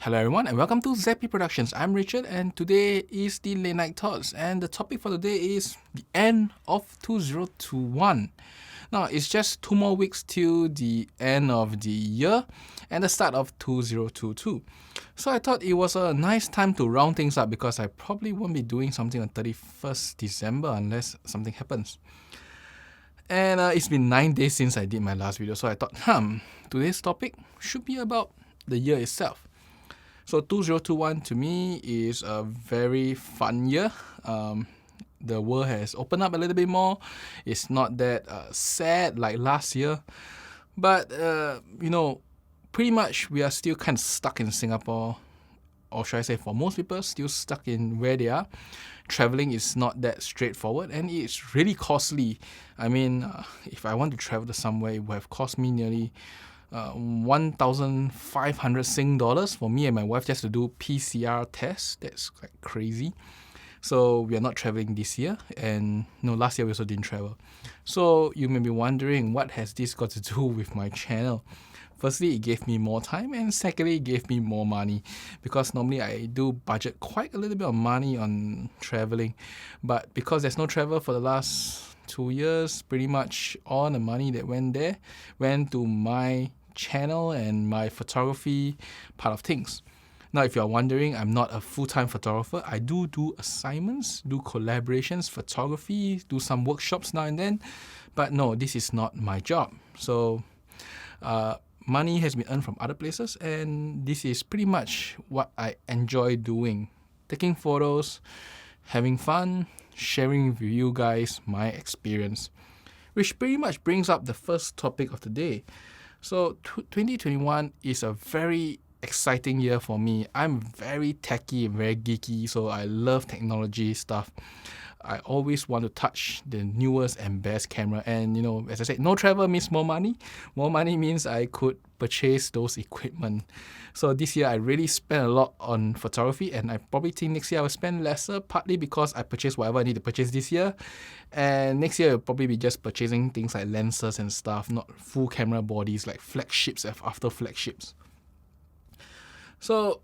Hello everyone and welcome to Zappy Productions. I'm Richard and today is the late night thoughts, and the topic for today is the end of 2021. Now it's just 2 more weeks till the end of the year and the start of 2022. So I thought it was a nice time to round things up because I probably won't be doing something on 31st December unless something happens. And it's been 9 days since I did my last video, so I thought, today's topic should be about the year itself. So 2021 to me is a very fun year. The world has opened up a little bit more. It's not that sad like last year. But, pretty much we are still kind of stuck in Singapore. Or should I say, for most people, still stuck in where they are. Traveling is not that straightforward and it's really costly. I mean, if I want to travel to somewhere, it would have cost me nearly 1,500 Sing dollars for me and my wife just to do PCR tests. That's quite crazy. So we are not traveling this year, and last year we also didn't travel. So you may be wondering, what has this got to do with my channel? Firstly, it gave me more time, and secondly, it gave me more money, because normally I do budget quite a little bit of money on traveling, but because there's no travel for the last 2 years, pretty much all the money that went there went to my channel and my photography part of things. Now, if you're wondering, I'm not a full-time photographer. I do assignments, do collaborations, photography, do some workshops now and then, but no, this is not my job. So money has been earned from other places, and this is pretty much what I enjoy doing. Taking photos, having fun, sharing with you guys my experience. Which pretty much brings up the first topic of the day. So 2021 is a very exciting year for me. I'm very techy and very geeky, so I love technology stuff. I always want to touch the newest and best camera, and as I said, no travel means more money. More money means I could purchase those equipment. So this year I really spent a lot on photography, and I probably think next year I will spend lesser, partly because I purchased whatever I need to purchase this year, and next year I'll probably be just purchasing things like lenses and stuff, not full camera bodies like flagships after flagships. So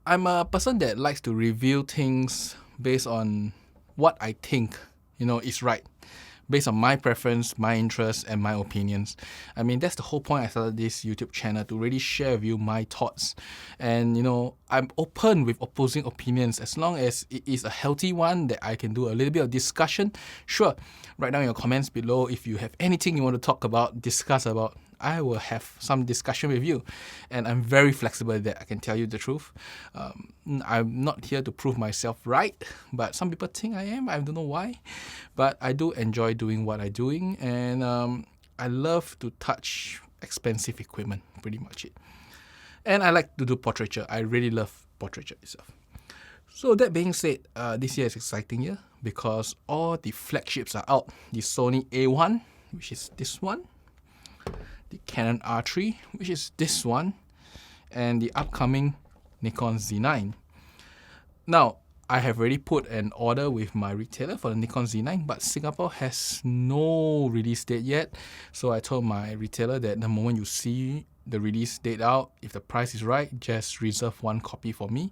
I'm a person that likes to review things based on what I think, is right, based on my preference, my interests, and my opinions. I mean, that's the whole point I started this YouTube channel, to really share with you my thoughts. And, I'm open with opposing opinions as long as it is a healthy one that I can do a little bit of discussion. Sure, write down your comments below if you have anything you want to talk about, discuss about. I will have some discussion with you, and I'm very flexible that I can tell you the truth. I'm not here to prove myself right, but some people think I am. I don't know why, but I do enjoy doing what I'm doing, and I love to touch expensive equipment, pretty much it. And I like to do portraiture. I really love portraiture itself. So that being said, this year is an exciting year because all the flagships are out. The Sony A1, which is this one, the Canon R3, which is this one, and the upcoming Nikon Z9. Now, I have already put an order with my retailer for the Nikon Z9, but Singapore has no release date yet. So I told my retailer that the moment you see the release date out, if the price is right, just reserve one copy for me.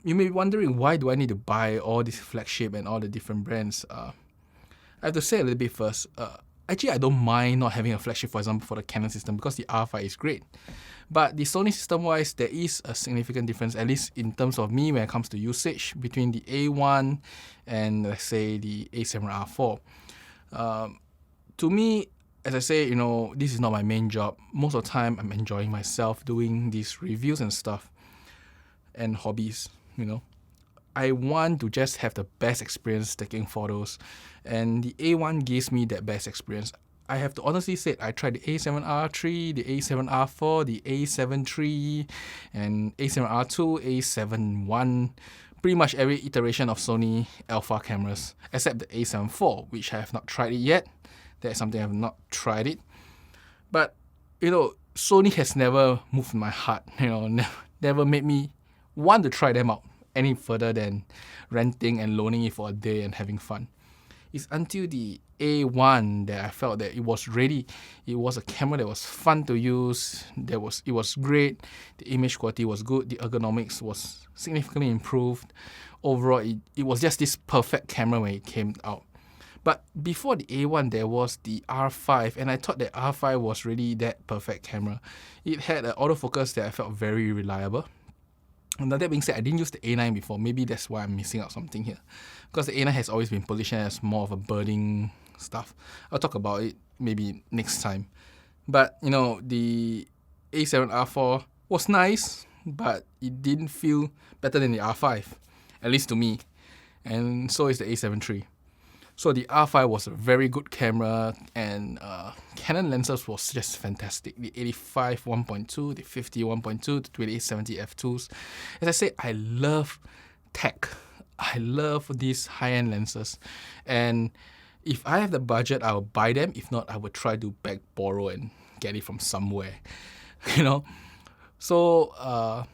You may be wondering, why do I need to buy all this flagship and all the different brands? I have to say a little bit first. Actually, I don't mind not having a flagship, for example, for the Canon system, because the R5 is great. But the Sony system-wise, there is a significant difference, at least in terms of me when it comes to usage, between the A1 and, let's say, the A7R4. To me, as I say, this is not my main job. Most of the time, I'm enjoying myself doing these reviews and stuff, and hobbies, I want to just have the best experience taking photos, and the A1 gives me that best experience. I have to honestly say, I tried the A7R3, the A7R4, the A7 III, and A7R2, A7 I, pretty much every iteration of Sony alpha cameras, except the A7 IV, which I have not tried it yet. That's something I have not tried it. But, Sony has never moved my heart, never made me want to try them out any further than renting and loaning it for a day and having fun. It's until the A1 that I felt that it was a camera that was fun to use. It was great. The image quality was good. The ergonomics was significantly improved. Overall, it was just this perfect camera when it came out. But before the A1, there was the R5, and I thought that R5 was really that perfect camera. It had an autofocus that I felt very reliable. And that being said, I didn't use the A9 before. Maybe that's why I'm missing out something here. Because the A9 has always been positioned as more of a birding stuff. I'll talk about it maybe next time. But, the A7R4 was nice, but it didn't feel better than the R5, at least to me. And so is the A7 III. So the R5 was a very good camera, and Canon lenses was just fantastic. The 85 1.2, the 50 1.2, the 2870 f2s. As I said, I love tech. I love these high-end lenses. And if I have the budget, I will buy them. If not, I would try to borrow and get it from somewhere. So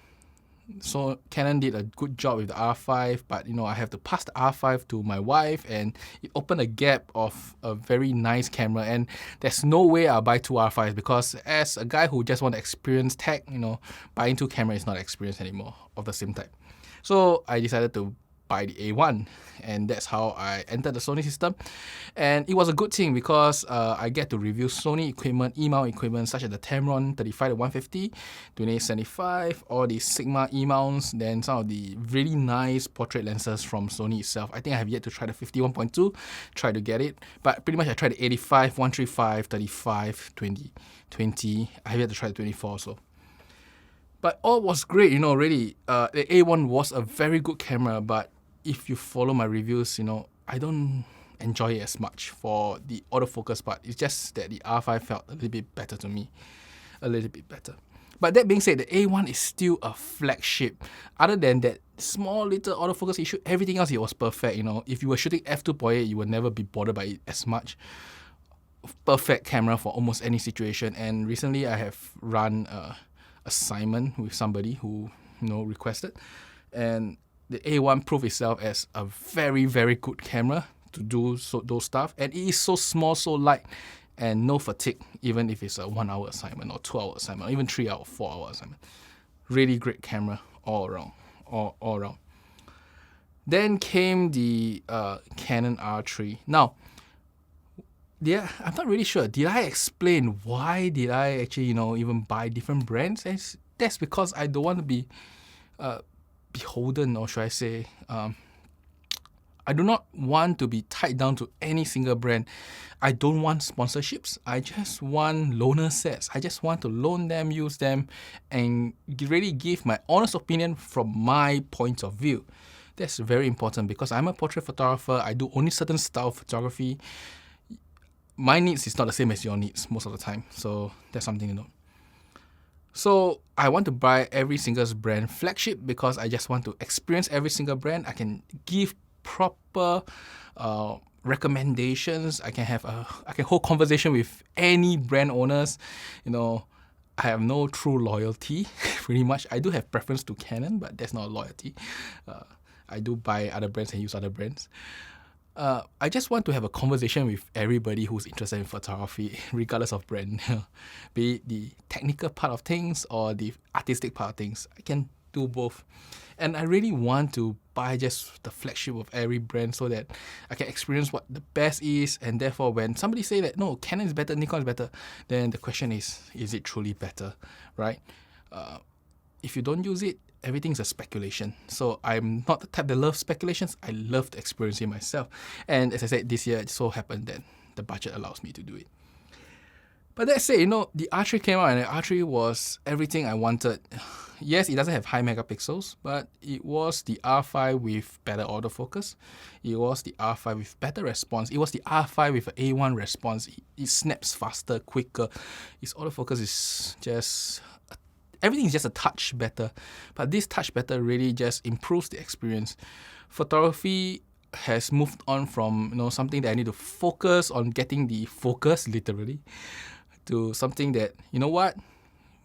Canon did a good job with the R5, but I have to pass the R5 to my wife, and it opened a gap of a very nice camera. And there's no way I'll buy two R5s, because as a guy who just want to experience tech, buying two cameras is not experience anymore of the same type. So I decided to buy the A1, and that's how I entered the Sony system. And it was a good thing, because I get to review Sony equipment, E-mount equipment, such as the Tamron 35-150, 2875, all the Sigma E-mounts, then some of the really nice portrait lenses from Sony itself. I think I have yet to try the 50-1.2, try to get it, but pretty much I tried the 85, 135, 35, 20. I have yet to try the 24 also. But all was great, really. The A1 was a very good camera, but if you follow my reviews, I don't enjoy it as much for the autofocus part. It's just that the R5 felt a little bit better to me. A little bit better. But that being said, the A1 is still a flagship. Other than that small little autofocus issue, everything else, it was perfect. If you were shooting f2.8, you would never be bothered by it as much. Perfect camera for almost any situation. And recently I have run assignment with somebody who requested, and the A1 proved itself as a very, very good camera to do those stuff. And it is so small, so light, and no fatigue, even if it's a 1 hour assignment or 2 hour assignment, or even 3 hour, 4 hour assignment. Really great camera all around. Then came the Canon R3. Now, I'm not really sure. Did I explain why did I actually, even buy different brands? That's because I don't want to be beholden, or should I say, I do not want to be tied down to any single brand. I don't want sponsorships. I just want loaner sets. I just want to loan them, use them, and really give my honest opinion from my point of view. That's very important, because I'm a portrait photographer. I do only certain style of photography. My needs is not the same as your needs most of the time. So that's something to know. So I want to buy every single brand flagship, because I just want to experience every single brand. I can give proper recommendations. I can hold conversation with any brand owners. I have no true loyalty, pretty much. I do have preference to Canon, but that's not loyalty. I do buy other brands and use other brands. I just want to have a conversation with everybody who's interested in photography, regardless of brand. Be it the technical part of things or the artistic part of things. I can do both. And I really want to buy just the flagship of every brand, so that I can experience what the best is. And therefore, when somebody say that, no, Canon is better, Nikon is better, then the question is it truly better, right? If you don't use it, everything's a speculation. So I'm not the type that loves speculations. I love to experience it myself. And as I said, this year it so happened that the budget allows me to do it. But that said, the R3 came out, and the R3 was everything I wanted. Yes, it doesn't have high megapixels, but it was the R5 with better autofocus. It was the R5 with better response. It was the R5 with an A1 response. It snaps faster, quicker. Its autofocus is just... everything is just a touch better. But this touch better really just improves the experience. Photography has moved on from something that I need to focus on getting the focus, literally, to something that,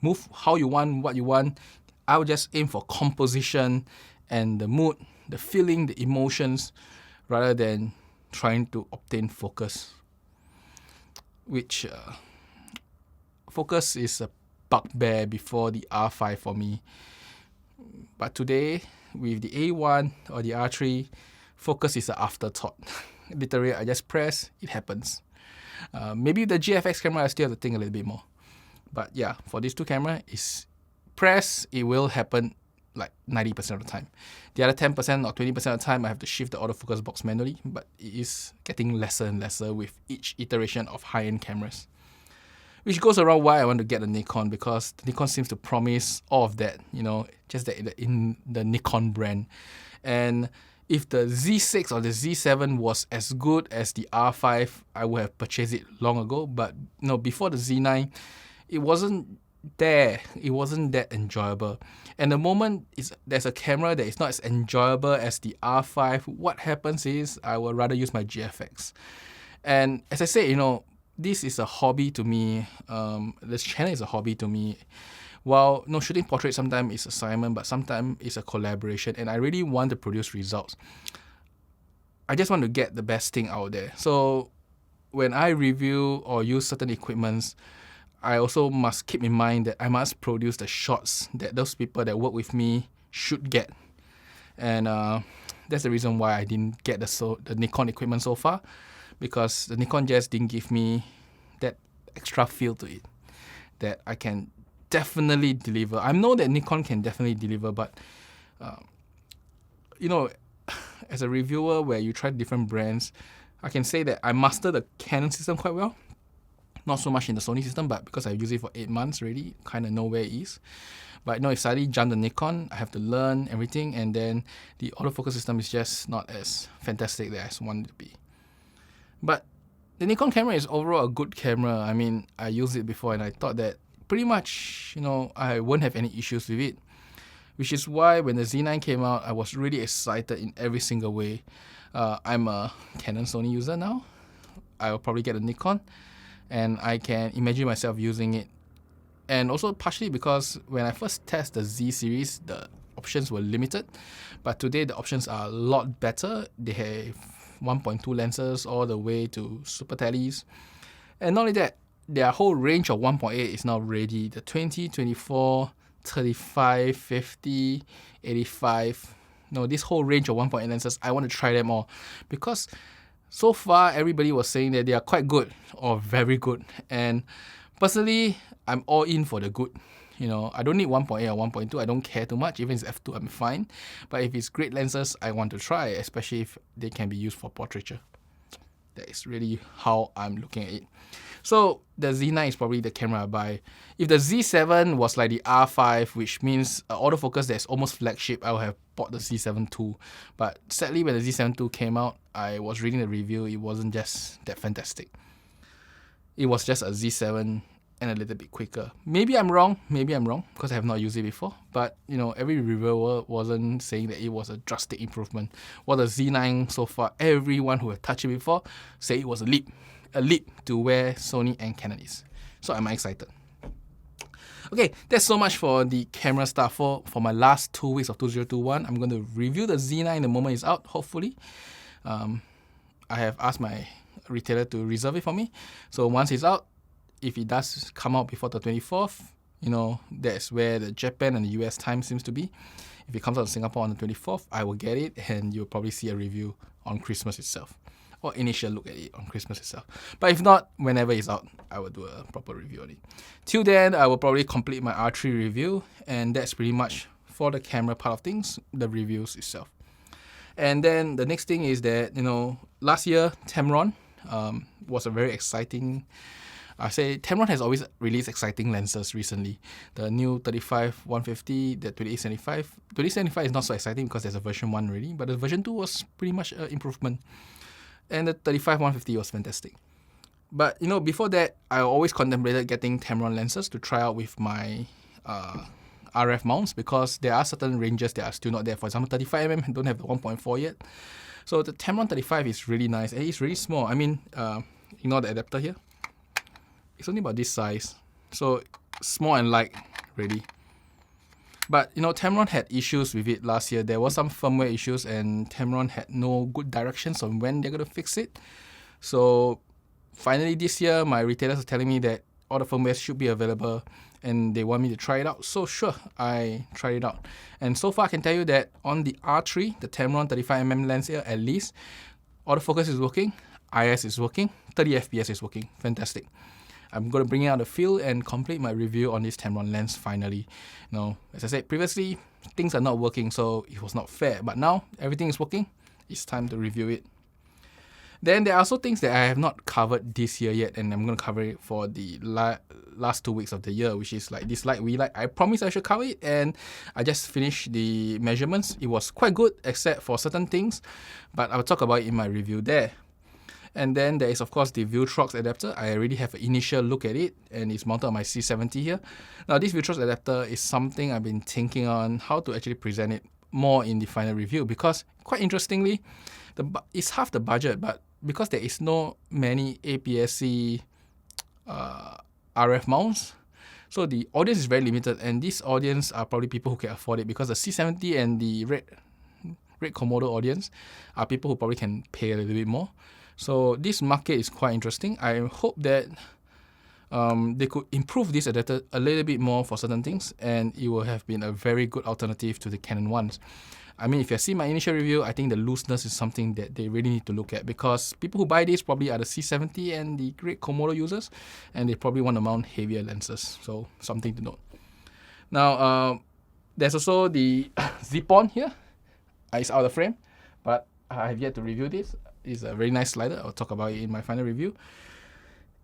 move how you want, what you want. I would just aim for composition and the mood, the feeling, the emotions, rather than trying to obtain focus which focus is a bugbear before the R5 for me. But today, with the A1 or the R3, focus is an afterthought. Literally, I just press, it happens. Maybe the GFX camera, I still have to think a little bit more. But yeah, for these two cameras, is press, it will happen like 90% of the time. The other 10% or 20% of the time, I have to shift the autofocus box manually, but it is getting lesser and lesser with each iteration of high-end cameras. Which goes around why I want to get the Nikon, because the Nikon seems to promise all of that, just that in the Nikon brand. And if the Z6 or the Z7 was as good as the R5, I would have purchased it long ago. But before the Z9, it wasn't there. It wasn't that enjoyable. And the moment there's a camera that is not as enjoyable as the R5, what happens is I would rather use my GFX. And as I said, this is a hobby to me. This channel is a hobby to me. While shooting portraits sometimes is assignment, but sometimes it's a collaboration, and I really want to produce results. I just want to get the best thing out there. So when I review or use certain equipments, I also must keep in mind that I must produce the shots that those people that work with me should get. And that's the reason why I didn't get the Nikon equipment so far, because the Nikon just didn't give me that extra feel to it that I can definitely deliver. I know that Nikon can definitely deliver, but as a reviewer where you try different brands, I can say that I master the Canon system quite well. Not so much in the Sony system, but because I use it for 8 months already, kind of know where it is. But if suddenly jump the Nikon, I have to learn everything, and then the autofocus system is just not as fantastic as I want it to be. But the Nikon camera is overall a good camera. I mean, I used it before and I thought that pretty much, I won't have any issues with it. Which is why when the Z9 came out, I was really excited in every single way. I'm a Canon Sony user now. I will probably get a Nikon, and I can imagine myself using it. And also partially because when I first tested the Z series, the options were limited. But today the options are a lot better. They have 1.2 lenses all the way to super teles. And not only that, their whole range of 1.8 is now ready. The 20, 24, 35, 50, 85. This whole range of 1.8 lenses, I want to try them all. Because so far, everybody was saying that they are quite good or very good. And personally, I'm all in for the good. I don't need 1.8 or 1.2. I don't care too much. Even if it's f2, I'm fine. But if it's great lenses, I want to try, especially if they can be used for portraiture. That is really how I'm looking at it. So the Z9 is probably the camera I buy. If the Z7 was like the R5, which means autofocus that's almost flagship, I would have bought the Z7 II. But sadly, when the Z7 II came out, I was reading the review. It wasn't just that fantastic. It was just a Z7 and a little bit quicker. Maybe I'm wrong, because I have not used it before. But, every reviewer wasn't saying that it was a drastic improvement. While the Z9 so far, everyone who have touched it before say it was a leap to where Sony and Canon is. So I'm excited. Okay, that's so much for the camera stuff. For my last 2 weeks of 2021, I'm going to review the Z9 the moment it's out, hopefully. I have asked my retailer to reserve it for me. So once it's out, if it does come out before the 24th, that's where the Japan and the US time seems to be. If it comes out in Singapore on the 24th, I will get it, and you'll probably see a review on Christmas itself, or initial look at it on Christmas itself. But if not, whenever it's out, I will do a proper review on it. Till then, I will probably complete my R3 review, and that's pretty much for the camera part of things, the reviews itself. And then the next thing is that, last year, Tamron was a very exciting... I say Tamron has always released exciting lenses recently. The new 35-150, the 28-75. 28-75 is not so exciting because there's a version 1 already, but the version 2 was pretty much an improvement. And the 35-150 was fantastic. But, before that, I always contemplated getting Tamron lenses to try out with my RF mounts, because there are certain ranges that are still not there. For example, 35mm don't have the 1.4 yet. So the Tamron 35 is really nice, and it's really small. I mean, ignore the adapter here. It's only about this size, so small and light, really. But, Tamron had issues with it last year. There were some firmware issues, and Tamron had no good directions on when they're going to fix it. So, finally this year, my retailers are telling me that all the firmware should be available and they want me to try it out. So sure, I tried it out. And so far I can tell you that on the R3, the Tamron 35mm lens here, at least, autofocus is working, IS is working, 30 FPS is working. Fantastic. I'm going to bring out the field and complete my review on this Tamron lens finally. As I said previously, things are not working, so it was not fair. But now everything is working. It's time to review it. Then there are also things that I have not covered this year yet, and I'm going to cover it for the last 2 weeks of the year, which is like this light, we light. I promised I should cover it, and I just finished the measurements. It was quite good, except for certain things, but I'll talk about it in my review there. And then there is, of course, the Viltrox adapter. I already have an initial look at it, and it's mounted on my C70 here. Now, this Viltrox adapter is something I've been thinking on how to actually present it more in the final review, because quite interestingly, it's half the budget, but because there is no many APS-C RF mounts, so the audience is very limited, and this audience are probably people who can afford it, because the C70 and the Red Komodo audience are people who probably can pay a little bit more. So this market is quite interesting. I hope that they could improve this adapter a little bit more for certain things, and it will have been a very good alternative to the Canon ones. I mean, if you see my initial review, I think the looseness is something that they really need to look at, because people who buy this probably are the C70 and the Great Komodo users, and they probably want to mount heavier lenses. So something to note. Now, there's also the zip-on here. It's out of frame, but I have yet to review this. It's a very nice slider. I'll talk about it in my final review.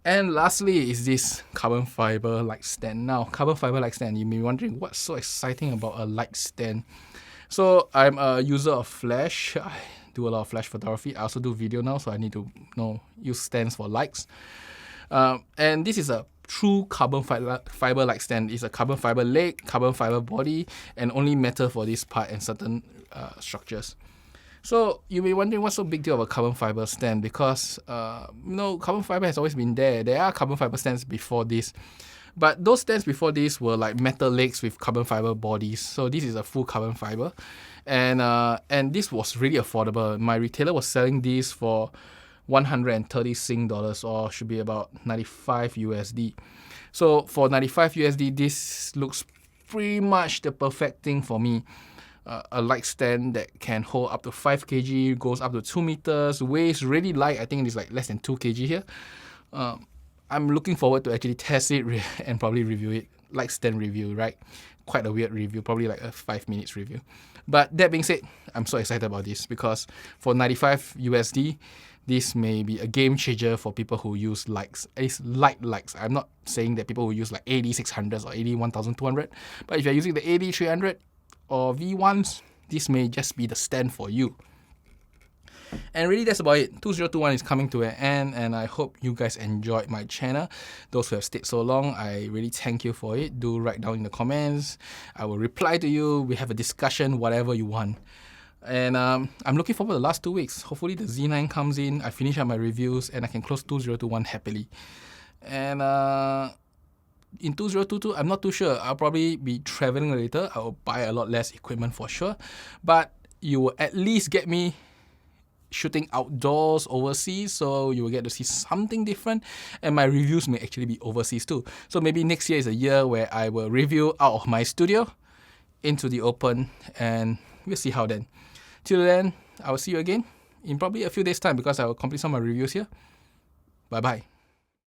And lastly is this carbon fiber light stand. Now, carbon fiber light stand, you may be wondering what's so exciting about a light stand. So I'm a user of flash. I do a lot of flash photography. I also do video now, so I need to use stands for lights. And this is a true carbon fiber light stand. It's a carbon fiber leg, carbon fiber body, and only metal for this part and certain structures. So you may be wondering what's so big deal of a carbon fiber stand, because carbon fiber has always been there. There are carbon fiber stands before this, but those stands before this were like metal legs with carbon fiber bodies. So this is a full carbon fiber, and this was really affordable. My retailer was selling this for 130 Sing dollars, or should be about 95 USD. So for 95 USD, this looks pretty much the perfect thing for me. A light stand that can hold up to 5 kg, goes up to 2 meters, weighs really light. I think it's like less than 2 kg here. I'm looking forward to actually test it and probably review it. Light stand review, right? Quite a weird review, probably like a 5 minutes review. But that being said, I'm so excited about this, because for 95 USD, this may be a game changer for people who use lights. It's light lights. I'm not saying that people who use like AD600s or AD1200, but if you're using the AD300 or V1s, this may just be the stand for you. And really, that's about it. 2021 is coming to an end, and I hope you guys enjoyed my channel. Those who have stayed so long, I really thank you for it. Do write down in the comments. I will reply to you. We have a discussion, whatever you want. And I'm looking forward to the last 2 weeks. Hopefully the Z9 comes in, I finish up my reviews, and I can close 2021 happily. And in 2022, I'm not too sure. I'll probably be traveling later. I will buy a lot less equipment for sure. But you will at least get me shooting outdoors overseas, so you will get to see something different, and my reviews may actually be overseas too. So maybe next year is a year where I will review out of my studio into the open, and we'll see how then. Till then, I will see you again in probably a few days time, because I will complete some of my reviews here. Bye bye.